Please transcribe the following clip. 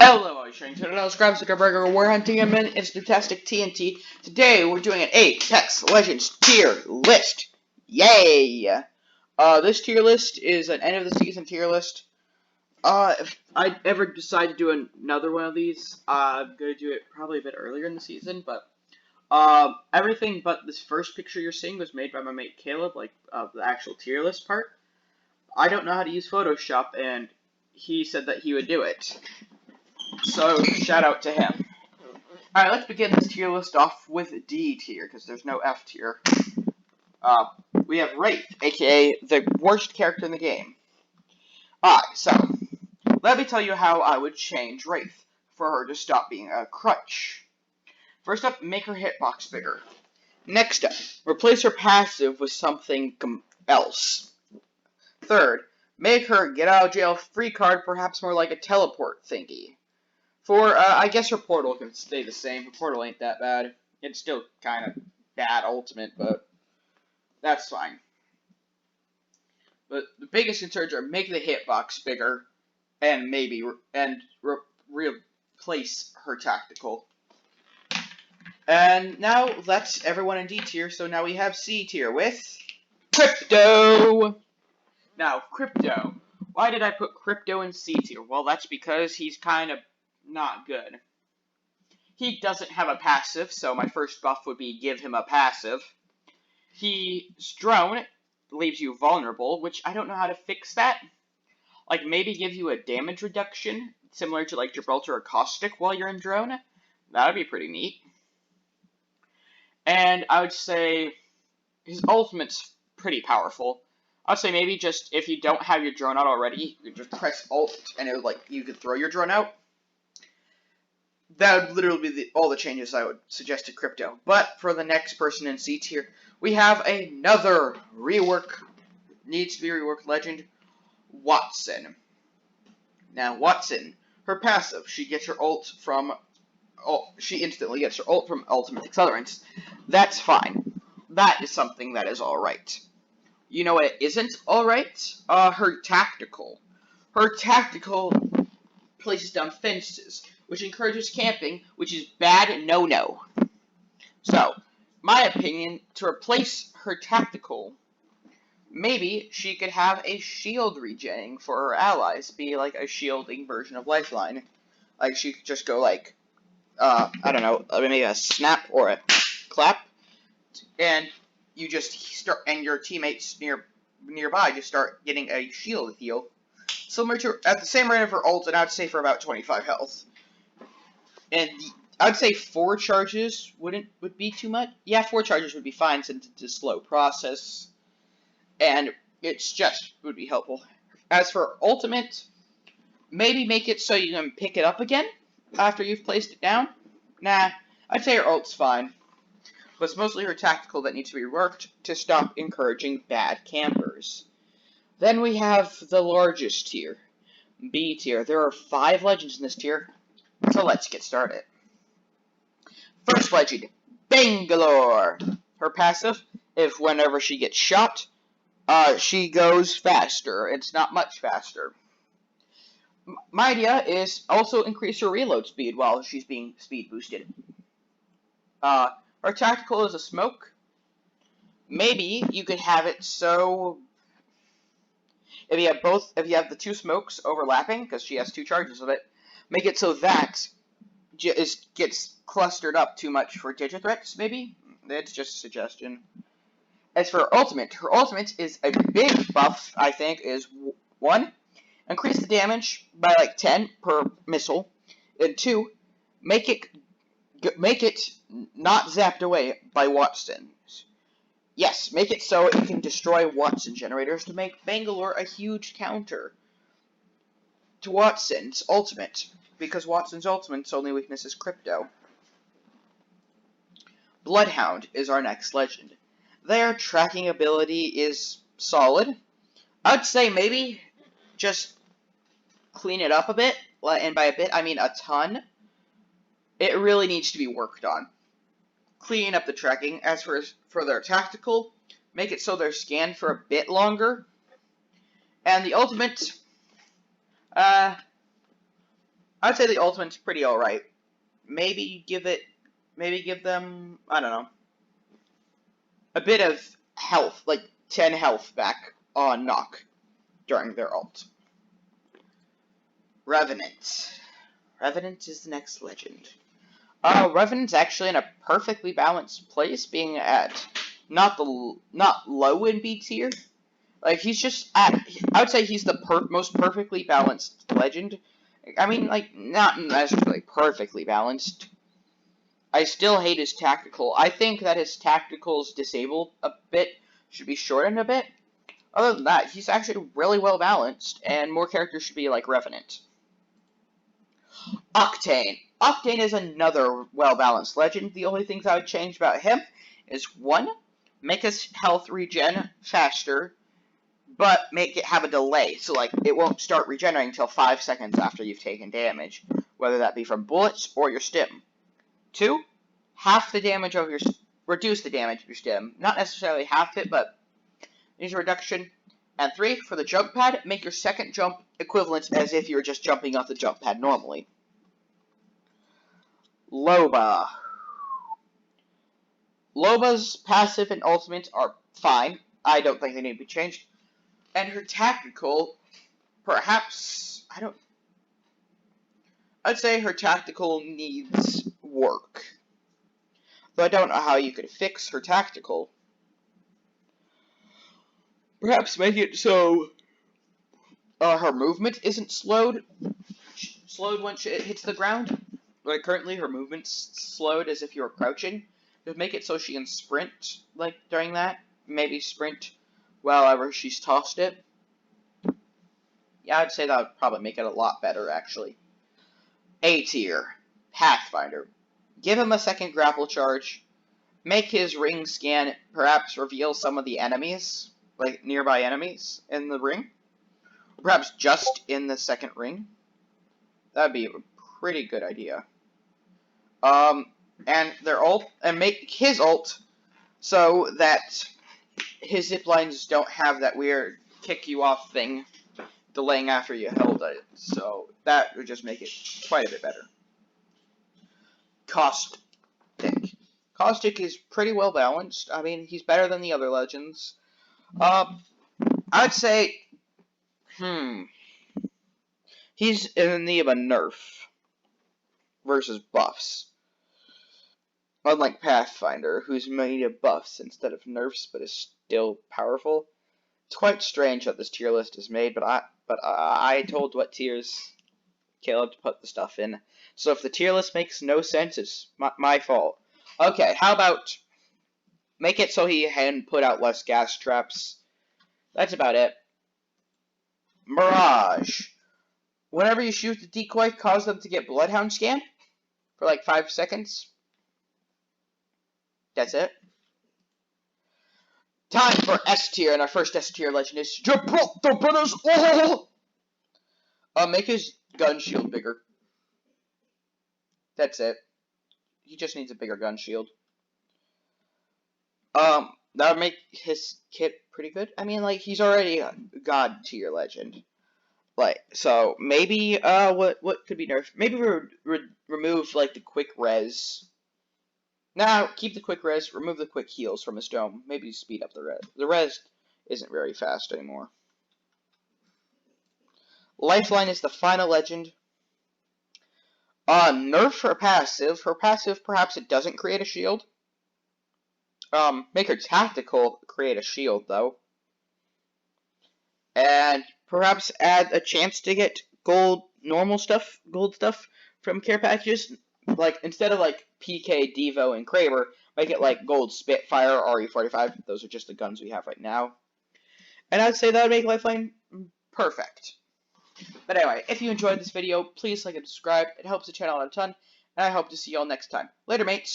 Hello, I'm Shane. Today, I was Grab Zuckerberg. We're hunting a minute. It's Fantastic TNT. Today, we're doing an Apex Legends tier list. Yay! This tier list is an end of the season tier list. If I ever decide to do another one of these, I'm gonna do it probably a bit earlier in the season. But everything but this first picture you're seeing was made by my mate Caleb, like the actual tier list part. I don't know how to use Photoshop, and he said that he would do it. So, shout out to him. Alright, let's begin this tier list off with D tier, because there's no F tier. We have Wraith, aka the worst character in the game. Alright, so, let me tell you how I would change Wraith for her to stop being a crutch. First up, make her hitbox bigger. Next up, replace her passive with something else. Third, make her get out of jail free card perhaps more like a teleport thingy. I guess her portal can stay the same. Her portal ain't that bad. It's still kind of bad ultimate, but that's fine. But the biggest concerns are make the hitbox bigger and replace her tactical. And now that's everyone in D tier, so now we have C tier with Crypto. Now, Crypto. Why did I put Crypto in C tier? Well, that's because he's kind of not good. He doesn't have a passive, so my first buff would be give him a passive. His drone leaves you vulnerable, which I don't know how to fix that. Like, maybe give you a damage reduction, similar to like Gibraltar or Caustic while you're in drone. That would be pretty neat. And I would say his ultimate's pretty powerful. I'd say maybe just if you don't have your drone out already, you could just press Alt and it would you could throw your drone out. That would literally be all the changes I would suggest to Crypto. But for the next person in C tier, we have another needs to be reworked legend, Watson. Now, Watson, her passive, she instantly gets her ult from Ultimate Accelerants. That's fine. That is something that is alright. You know what isn't alright? Her tactical. Her tactical places down fences, which encourages camping, which is bad no-no. So, my opinion, to replace her tactical, maybe she could have a shield regenning for her allies, be like a shielding version of Lifeline. Like, she could just go like, I don't know, maybe a snap or a clap, and you just start, and your teammates nearby just start getting a shield heal. Similar to, at the same rate of her ult, and I'd say for about 25 health. And I'd say 4 charges would be too much. Yeah, 4 charges would be fine since it's a slow process. And it's just would be helpful. As for ultimate, maybe make it so you can pick it up again after you've placed it down. Nah, I'd say her ult's fine. But it's mostly her tactical that needs to be reworked to stop encouraging bad campers. Then we have the largest tier, B tier. There are 5 legends in this tier, so let's get started. First legend, Bangalore. Her passive, if whenever she gets shot, she goes faster. It's not much faster. My idea is also increase her reload speed while she's being speed boosted. Her tactical is a smoke. Maybe you could have it so if you have the 2 smokes overlapping, because she has 2 charges of it, make it so that gets clustered up too much for Digithreats, maybe? That's just a suggestion. As for her ultimate is a big buff, I think, is 1, increase the damage by like 10 per missile, and 2, make it not zapped away by Watson. Yes, make it so it can destroy Watson generators to make Bangalore a huge counter to Watson's ultimate, because Watson's ultimate's only weakness is Crypto. Bloodhound is our next legend. Their tracking ability is solid. I'd say maybe just clean it up a bit, and by a bit I mean a ton. It really needs to be worked on. Clean up the tracking. As for their tactical, make it so they're scanned for a bit longer. And the ultimate, I'd say the ultimate's pretty alright. Maybe give them, I don't know, a bit of health, like 10 health back on knock during their ult. Revenant. Revenant is the next legend. Revenant's actually in a perfectly balanced place, being at not low in B tier. Like, he's just at, I would say he's the most perfectly balanced legend. I mean, like, not necessarily perfectly balanced. I still hate his tactical. I think that his tactical's disabled a bit, should be shortened a bit. Other than that, he's actually really well balanced, and more characters should be like Revenant. Octane. Octane is another well-balanced legend. The only things I would change about him is, 1, make his health regen faster, but make it have a delay, so like it won't start regenerating until 5 seconds after you've taken damage, whether that be from bullets or your stim. 2, reduce the damage of your stim. Not necessarily half it, but there's a reduction. And 3, for the jump pad, make your second jump equivalent as if you were just jumping off the jump pad normally. Loba. Loba's passive and ultimate are fine. I don't think they need to be changed. And her tactical, perhaps, I'd say her tactical needs work. Though I don't know how you could fix her tactical. Perhaps make it so her movement isn't slowed once it hits the ground. Like, currently her movement's slowed as if you were crouching. Just make it so she can sprint, like, during that. Maybe sprint whenever she's tossed it. Yeah, I'd say that would probably make it a lot better, actually. A tier. Pathfinder. Give him a second grapple charge. Make his ring scan perhaps reveal some of the enemies, like nearby enemies in the ring. Perhaps just in the second ring. That'd be a pretty good idea. And their ult, and make his ult so that his zip lines don't have that weird kick you off thing delaying after you held it. So that would just make it quite a bit better. Caustic. Caustic is pretty well balanced. I mean, he's better than the other legends. I'd say, he's in need of a nerf versus buffs. Unlike Pathfinder, who's made of buffs instead of nerfs, but is still powerful. It's quite strange that this tier list is made, but I told what tiers Caleb to put the stuff in. So if the tier list makes no sense, it's my fault. Okay, how about make it so he can put out less gas traps. That's about it. Mirage. Whenever you shoot the decoy, cause them to get Bloodhound scan for like 5 seconds. That's it. Time for S tier, and our first S tier legend is the brothers. Make his gun shield bigger. That's it. He just needs a bigger gun shield. That would make his kit pretty good. I mean, like, he's already a god tier legend. Like, so maybe what could be nerfed? Maybe remove like the quick res. Now, keep the quick res, remove the quick heals from his dome. Maybe speed up the res. The res isn't very fast anymore. Lifeline is the final legend. Nerf her passive. Her passive, perhaps it doesn't create a shield. Make her tactical create a shield, though. And perhaps add a chance to get gold stuff from care packages. Like, instead of, like, PK, Devo, and Kraber, make it, like, Gold Spitfire, RE45. Those are just the guns we have right now. And I'd say that would make Lifeline perfect. But anyway, if you enjoyed this video, please like and subscribe. It helps the channel out a ton. And I hope to see you all next time. Later, mates!